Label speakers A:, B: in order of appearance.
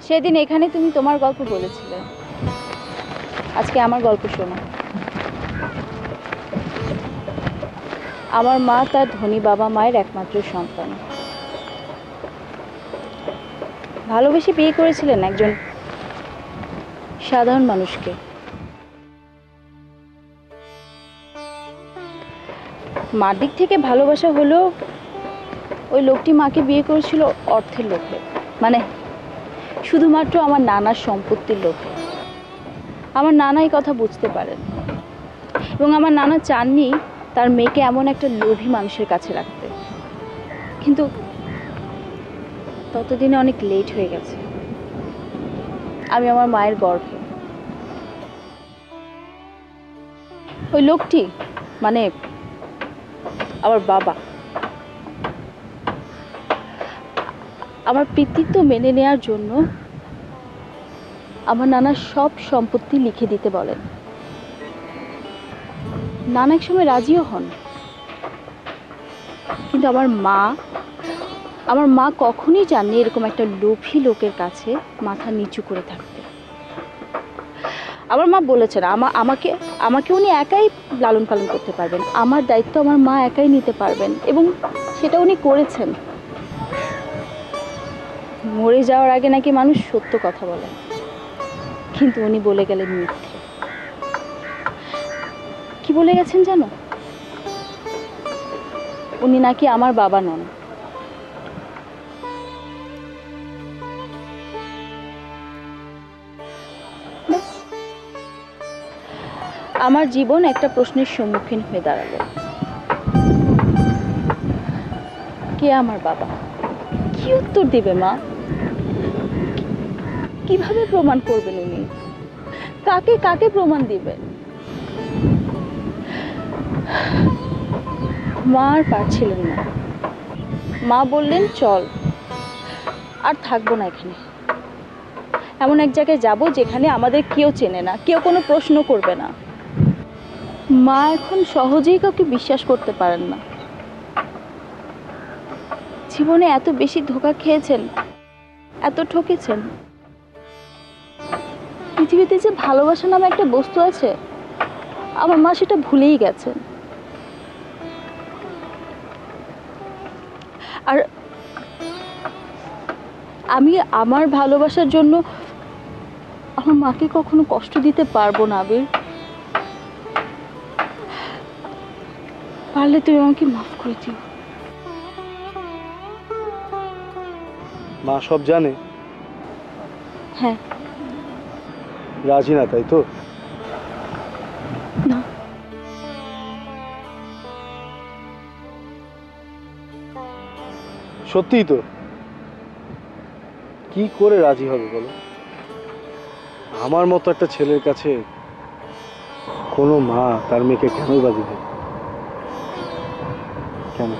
A: সেদিন এখানে তুমি তোমার গল্প বলেছিলে, আজকে আমার গল্প শোনো। আমার মা তার ধনী বাবা মায়ের একমাত্র সন্তান। ভালোবেসে বিয়ে করেছিলেন একজন সাধারণ মানুষকে। মার দিক থেকে ভালোবাসা হলেও ওই লোকটি মাকে বিয়ে করেছিল অর্থের লোভে, মানে শুধুমাত্র আমার নানার সম্পত্তির লোভে। আমার নানাই কথা বুঝতে পারেন এবং আমার নানা চাননি তার মেয়েকে এমন একটা লোভী মানুষের কাছে রাখতে, কিন্তু ততদিনে অনেক লেট হয়ে গেছে। আমি আমার মায়ের গর্ভে। ওই লোকটি মানে আমার বাবা আমার পিতৃত্ব মেনে নেয়ার জন্য আমার নানা সব সম্পত্তি লিখে দিতে বলেন। নানা এক সময় রাজিও হন, কিন্তু আমার মা কখনোই চাননি এরকম একটা লোভী লোকের কাছে মাথা নিচু করে থাকতে। আমার মা বলেছেন আমাকে আমাকে উনি একাই লালন পালন করতে পারবেন, আমার দায়িত্ব আমার মা একাই নিতে পারবেন, এবং সেটা উনি করেছেন। মরে যাওয়ার আগে নাকি মানুষ সত্য কথা বলে, কিন্তু উনি বলে গেলেন মিথ্যে। কি বলে গেছেন জানো? উনি নাকি আমার বাবা নন। আমার জীবন একটা প্রশ্নের সম্মুখীন হয়ে দাঁড়ালো, কে আমার বাবা? কি উত্তর দিবে মা? কিভাবে প্রমাণ করবেন উনি? কাকে কাকে প্রমাণ দিবেন? মা আর পারছিলেন না। মা বললেন, চল, আর থাকবো না এখানে। এমন এক জায়গায় যাব যেখানে আমাদের কেউ চেনে না, কেউ কোনো প্রশ্ন করবে না। মা এখন সহজেই কাউকে বিশ্বাস করতে পারেন না। জীবনে এত বেশি ধোঁকা খেয়েছেন, এত ঠকেছেন। পৃথিবীতে যে ভালোবাসা নামে একটা বস্তু আছে, আমার মা সেটা ভুলেই গেছেন। আর আমি আমার ভালোবাসার জন্য আমার মাকে কখনো কষ্ট দিতে পারবো না। আবির, পারলে তুমি আমাকে মাফ করে দিও।
B: মা সব জানে?
A: হ্যাঁ।
B: রাজি না, তাই তো?
A: না।
B: সত্যিই তো? কি করে রাজি হবে বলো? আমার মতো একটা ছেলের কাছে কোনো মা তার মেয়েকে কেনই বা দিবে? কেন?